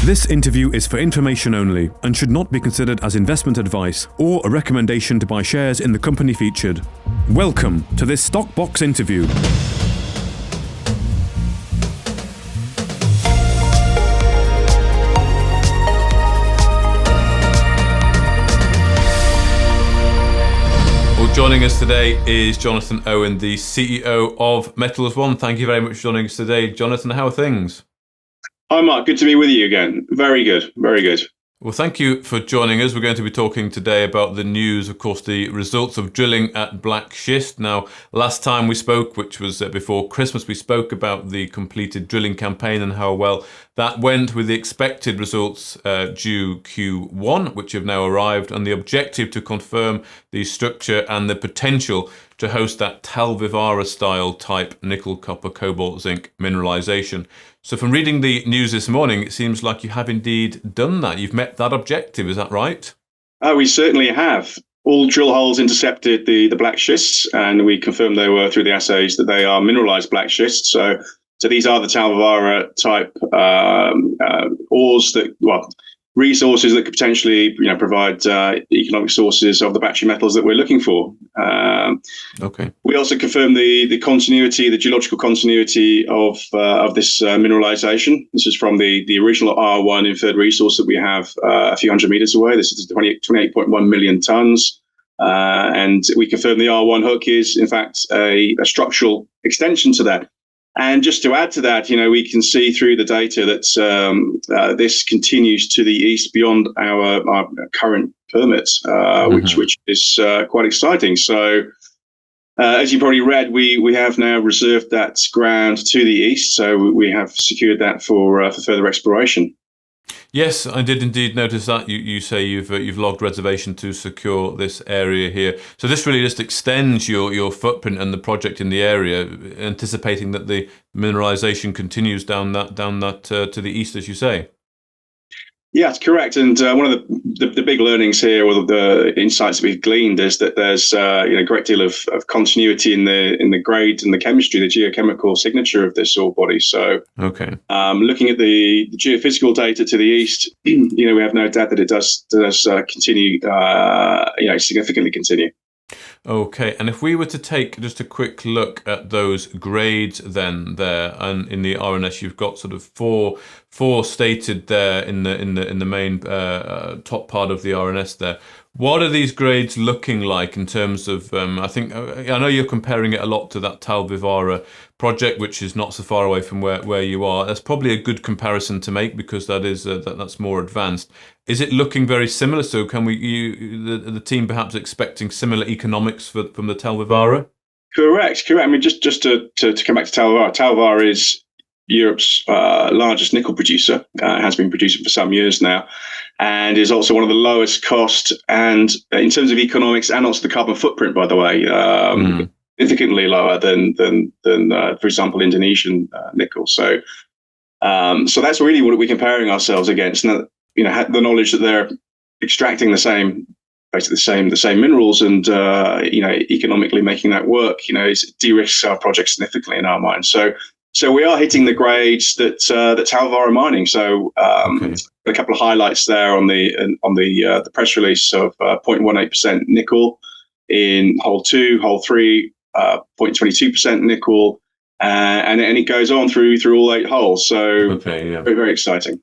This interview is for information only and should not be considered as investment advice or a recommendation to buy shares in the company featured. Welcome to this Stock Box interview. Joining us today is Jonathan Owen, the CEO of Metals One. Thank you very much for joining us today. Jonathan, how are things? Hi, Mark. Good to be with you again. Very good. Very good. Well, thank you for joining us. We're going to be talking today about the news, of course, the results of drilling at Black Schist. Now, last time we spoke, which was before Christmas, we spoke about the completed drilling campaign and how well that went with the expected results due Q1, which have now arrived, and the objective to confirm the structure and the potential to host that Tal Vivara style type nickel, copper, cobalt, zinc mineralization. So from reading the news this morning, it seems like you have indeed done that. You've met that objective, is that right? We certainly have. All drill holes intercepted the black schists, and we confirmed they were, through the assays, that they are mineralized black schists. So these are the Tal Vivara type ores that, resources that could potentially, provide economic sources of the battery metals that we're looking for. Okay. We also confirmed the continuity, the geological continuity of this mineralization. This is from the original R1 inferred resource that we have a few hundred meters away. This is 28.1 million tons. And we confirmed the R1 hook is, in fact, a structural extension to that. And just to add to that, we can see through the data that this continues to the east beyond our current permits, which is quite exciting. So, as you probably read, we have now reserved that ground to the east. So we have secured that for further exploration. Yes, I did indeed notice that. You say you've logged reservation to secure this area here. So this really just extends your footprint and the project in the area, anticipating that the mineralization continues down that to the east, as you say. Yeah, that's correct. And one of the big learnings here, or the insights that we've gleaned, is that there's a great deal of continuity in the grade and the chemistry, the geochemical signature of this ore body. So, okay, looking at the geophysical data to the east, we have no doubt that it does continue, significantly continue. Okay, and if we were to take just a quick look at those grades then there, and in the RNS you've got sort of four stated there in the main top part of the RNS there. What are these grades looking like in terms of, I know you're comparing it a lot to that Tal Vivara project, which is not so far away from where you are. That's probably a good comparison to make because that's more advanced. Is it looking very similar? So can the team perhaps expecting similar economics from the Tal Vivara? Correct. I mean, just to come back to Tal Vivara. Tal Vivara is Europe's largest nickel producer, has been producing for some years now, and is also one of the lowest cost, and in terms of economics and also the carbon footprint, by the way, significantly lower than for example, Indonesian nickel. So that's really what we're comparing ourselves against. And the knowledge that they're extracting basically the same minerals, and economically making that work, de-risks our project significantly in our mind. So we are hitting the grades that Tal Vivara are mining. So a couple of highlights there on the press release of 0.18% nickel in hole 2, hole 3, 0.22% nickel, and it goes on through all 8 holes. So very, very exciting.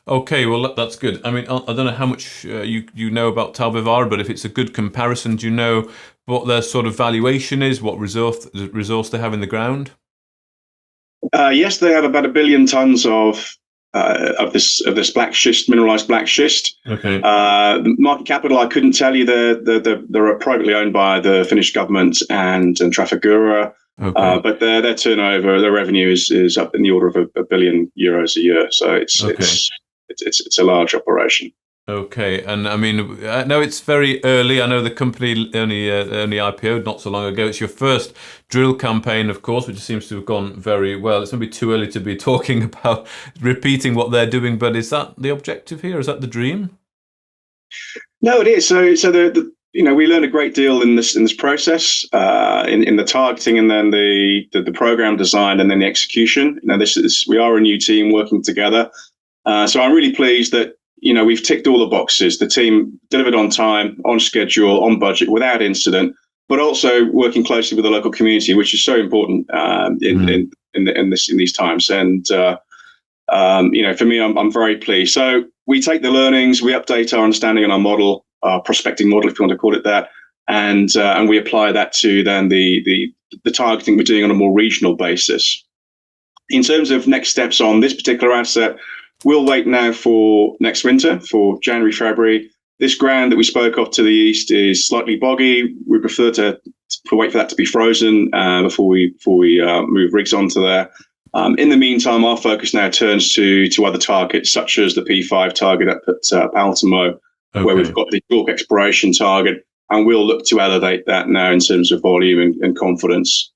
Okay, well that's good. I mean, I don't know how much you know about Tal Vivara, but if it's a good comparison, do you know what their sort of valuation is? What resource they have in the ground? Yes, they have about 1 billion tons of this black schist, mineralized black schist. Okay. The market capital, I couldn't tell you. They're privately owned by the Finnish government and Trafigura. Okay. But their turnover, their revenue is up in the order of €1 billion a year. So it's a large operation. Okay, and I mean, I know it's very early. I know the company only IPO'd not so long ago. It's your first drill campaign, of course, which seems to have gone very well. It's maybe too early to be talking about repeating what they're doing, but is that the objective here? Is that the dream? No, it is. So we learned a great deal in this process, in the targeting, and then the program design, and then the execution. We are a new team working together. So I'm really pleased that, we've ticked all the boxes. The team delivered on time, on schedule, on budget, without incident, but also working closely with the local community, which is so important in these times. And for me, I'm very pleased. So we take the learnings, we update our understanding and our model, our prospecting model, if you want to call it that, and we apply that to then the targeting we're doing on a more regional basis. In terms of next steps on this particular asset, we'll wait now for next winter, for January, February. This ground that we spoke of to the east is slightly boggy. We prefer to wait for that to be frozen before we move rigs onto there. In the meantime, our focus now turns to other targets, such as the P5 target up at Baltimore, where we've got the York exploration target, and we'll look to elevate that now in terms of volume and confidence.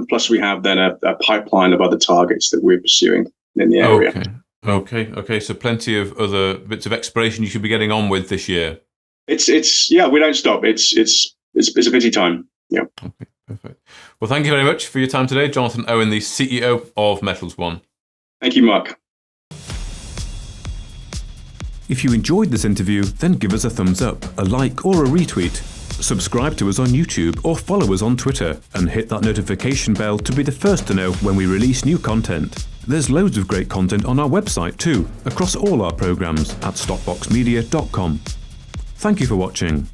Plus, we have then a pipeline of other targets that we're pursuing in the area. Okay. So plenty of other bits of exploration you should be getting on with this year. It's we don't stop. It's a busy time. Yeah. Okay, perfect. Well, thank you very much for your time today, Jonathan Owen, the CEO of Metals One. Thank you, Mark. If you enjoyed this interview, then give us a thumbs up, a like or a retweet. Subscribe to us on YouTube or follow us on Twitter and hit that notification bell to be the first to know when we release new content. There's loads of great content on our website too, across all our programs at stockboxmedia.com. Thank you for watching.